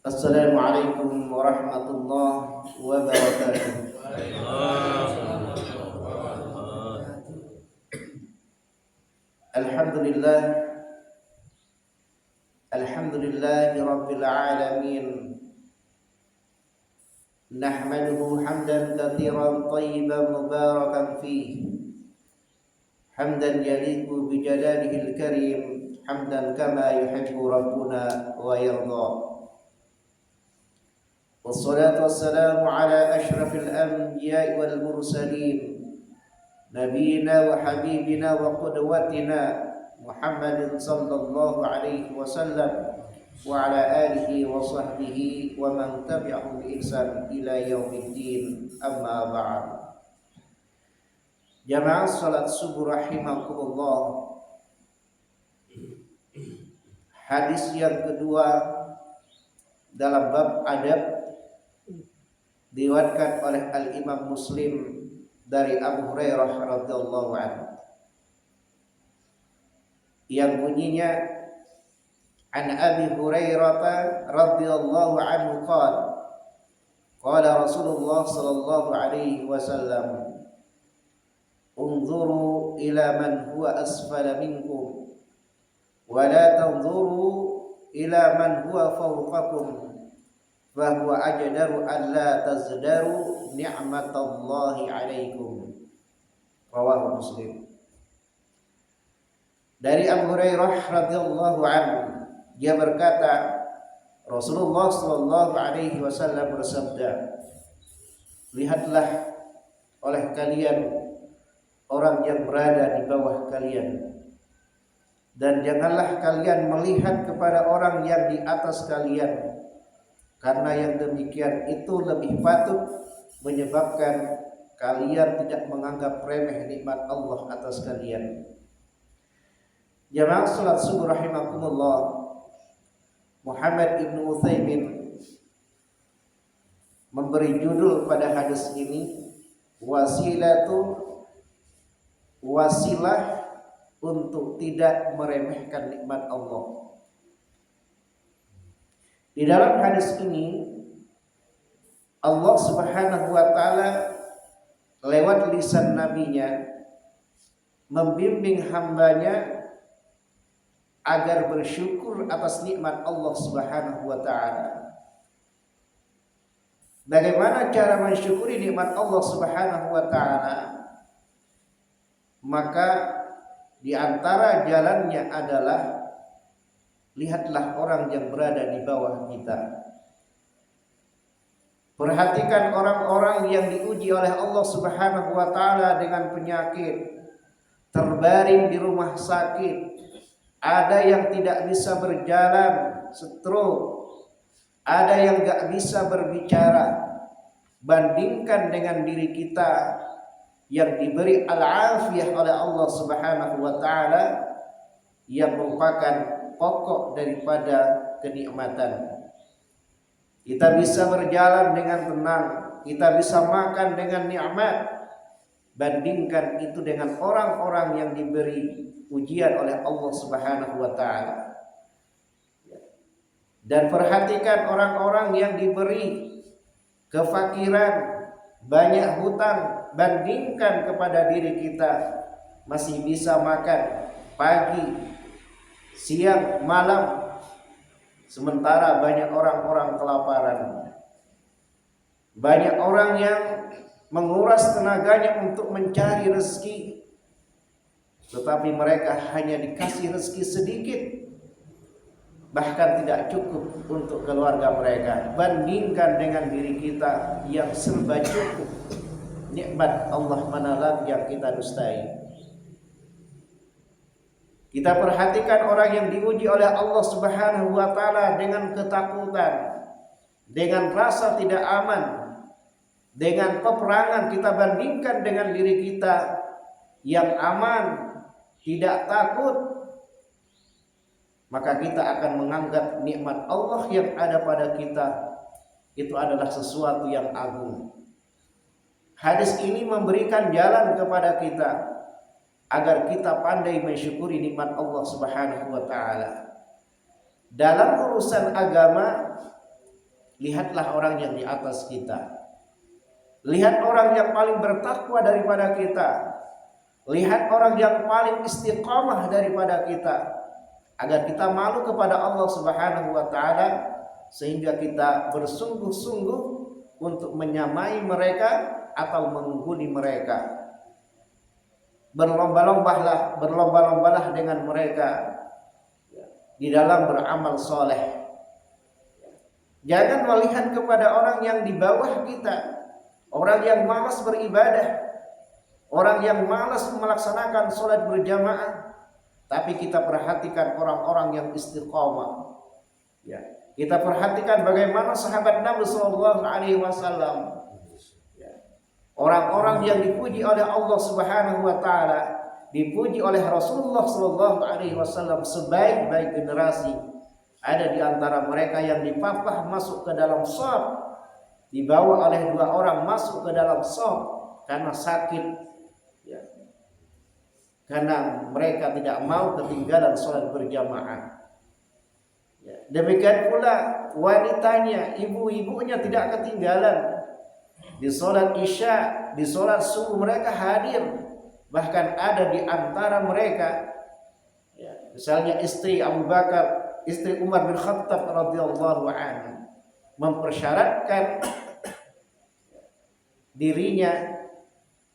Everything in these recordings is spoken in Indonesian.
Assalamualaikum warahmatullahi wabarakatuh. Alhamdulillah, alhamdulillahi rabbil alamin. Nahmaduhu hamdan katsiran thayyiban mubarakan fihi. Hamdan yaliqu bi jalalihil karim, hamdan kama yuhibbu rabbuna wa yarda. والصلاة والسلام على أشرف الأنبياء والمرسلين نبينا وحبيبنا وقدوتنا محمد صلى الله عليه وسلم وعلى آله وصحبه ومن تبعهم بإحسان إلى يوم الدين أما بعد. Jamaah salat subuh rahimakumullah. Hadis yang kedua dalam bab adab diriwayatkan oleh Al-Imam Muslim dari Abu Hurairah radhiyallahu anhu yang bunyinya an Abi Hurairah radhiyallahu anhu qala Rasulullah sallallahu alaihi wasallam unzuru ila man huwa asfala minkum wa la tanzuru ila man huwa fawqakum fahuwa ajdaru alla tazdaru ni'matallahi alaikum. Rawahu Muslim. Dari Abu Hurairah radhiyallahu anhu, dia berkata, Rasulullah sallallahu alaihi wasallam bersabda, lihatlah oleh kalian orang yang berada di bawah kalian, dan janganlah kalian melihat kepada orang yang di atas kalian, karena yang demikian itu lebih patut menyebabkan kalian tidak menganggap remeh nikmat Allah atas kalian. Jamaah salat subuh rahimakumullah, Muhammad ibn Utsaimin memberi judul pada hadis ini wasilah untuk tidak meremehkan nikmat Allah. Di dalam hadis ini Allah Subhanahu wa taala lewat lisan nabinya membimbing hambanya agar bersyukur atas nikmat Allah Subhanahu wa taala. Bagaimana cara mensyukuri nikmat Allah Subhanahu wa taala? Maka di antara jalannya adalah lihatlah orang yang berada di bawah kita. Perhatikan orang-orang yang diuji oleh Allah Subhanahu wa taala dengan penyakit, terbaring di rumah sakit, ada yang tidak bisa berjalan, stroke, ada yang enggak bisa berbicara. Bandingkan dengan diri kita yang diberi al-afiyah oleh Allah Subhanahu wa taala yang merupakan pokok daripada kenikmatan. Kita bisa berjalan dengan tenang, kita bisa makan dengan nikmat. Bandingkan itu dengan orang-orang yang diberi ujian oleh Allah Subhanahu wa taala. Dan perhatikan orang-orang yang diberi kefakiran, banyak hutang, bandingkan kepada diri kita masih bisa makan pagi, siang, malam, sementara banyak orang-orang kelaparan. Banyak orang yang menguras tenaganya untuk mencari rezeki, tetapi mereka hanya dikasih rezeki sedikit, bahkan tidak cukup untuk keluarga mereka. Bandingkan dengan diri kita yang serba cukup. Nikmat Allah mana lagi yang kita dustai? Kita perhatikan orang yang diuji oleh Allah Subhanahu wa taala dengan ketakutan, dengan rasa tidak aman, dengan peperangan. Kita bandingkan dengan diri kita yang aman, tidak takut, maka kita akan menganggap nikmat Allah yang ada pada kita itu adalah sesuatu yang agung. Hadis ini memberikan jalan kepada kita agar kita pandai mensyukuri nikmat Allah Subhanahu wa taala. Dalam urusan agama lihatlah orang yang di atas kita. Lihat orang yang paling bertakwa daripada kita. Lihat orang yang paling istiqamah daripada kita, agar kita malu kepada Allah Subhanahu wa taala, sehingga kita bersungguh-sungguh untuk menyamai mereka atau mengungguli mereka. Berlomba-lombalah dengan mereka di dalam beramal soleh. Jangan melihat kepada orang yang di bawah kita, orang yang malas beribadah, orang yang malas melaksanakan sholat berjamaah, tapi kita perhatikan orang-orang yang istiqomah. Ya, kita perhatikan bagaimana sahabat Nabi Shallallahu Alaihi Wasallam, orang-orang yang dipuji oleh Allah Subhanahu Wa Taala, dipuji oleh Rasulullah Shallallahu Alaihi Wasallam sebaik-baik generasi. Ada di antara mereka yang dipapah masuk ke dalam shaf, dibawa oleh 2 orang masuk ke dalam shaf karena sakit. Karena mereka tidak mau ketinggalan sholat berjamaah. Demikian pula wanitanya, ibu-ibunya tidak ketinggalan di sholat isya, di sholat subuh mereka hadir. Bahkan ada di antara mereka, misalnya istri Abu Bakar, istri Umar bin Khattab radhiyallahu anhu, mempersyaratkan dirinya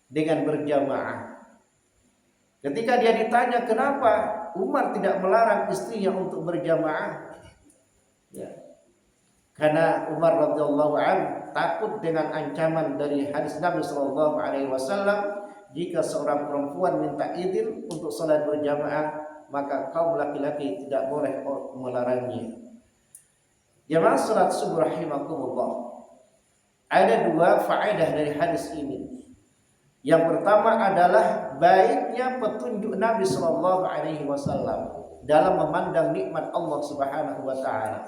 dengan berjamaah. Ketika dia ditanya kenapa Umar tidak melarang istrinya untuk berjamaah, karena Umar radhiyallahu anhu takut dengan ancaman dari hadis Nabi sallallahu alaihi wasallam, jika seorang perempuan minta izin untuk salat berjamaah, maka kaum laki-laki tidak boleh melarangnya. Jamaah salat subuh rahimakumullah. Ada 2 faedah dari hadis ini. Yang pertama adalah baiknya petunjuk Nabi Shallallahu Alaihi Wasallam dalam memandang nikmat Allah Subhanahu Wa Taala.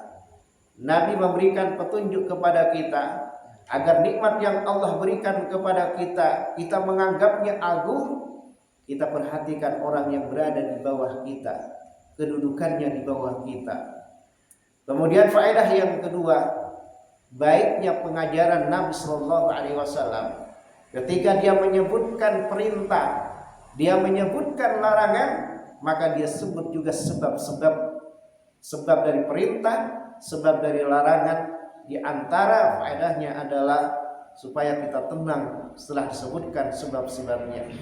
Nabi memberikan petunjuk kepada kita agar nikmat yang Allah berikan kepada kita, kita menganggapnya agung. Kita perhatikan orang yang berada di bawah kita, kedudukannya di bawah kita. Kemudian faedah yang kedua, baiknya pengajaran Nabi Shallallahu Alaihi Wasallam. Ketika dia menyebutkan perintah, dia menyebutkan larangan, maka dia sebut juga sebab dari perintah, sebab dari larangan. Di antara faedahnya adalah supaya kita tenang setelah disebutkan sebab-sebabnya.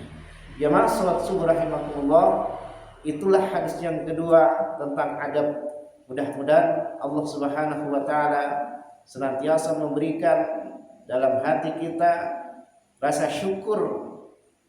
Jamaah salat subuh rahimakumullah, itulah hadis yang kedua tentang adab. Mudah-mudahan Allah Subhanahu wa taala senantiasa memberikan dalam hati kita rasa syukur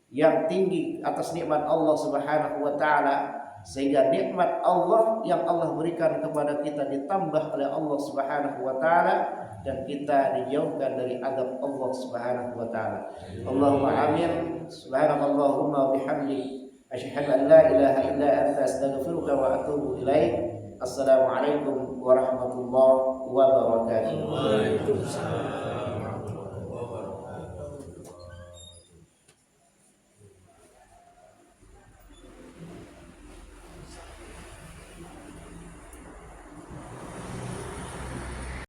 yang tinggi atas nikmat Allah Subhanahu wa taala, sehingga nikmat Allah yang Allah berikan kepada kita ditambah oleh Allah Subhanahu wa taala dan kita dijauhkan dari azab Allah Subhanahu wa taala. Allahumma amin. Subhanakallahumma wa bihamdik, asyhadu an la ilaha illa anta, astaghfiruka wa atubu ilaik. Assalamualaikum warahmatullahi wabarakatuh. Waalaikumsalam.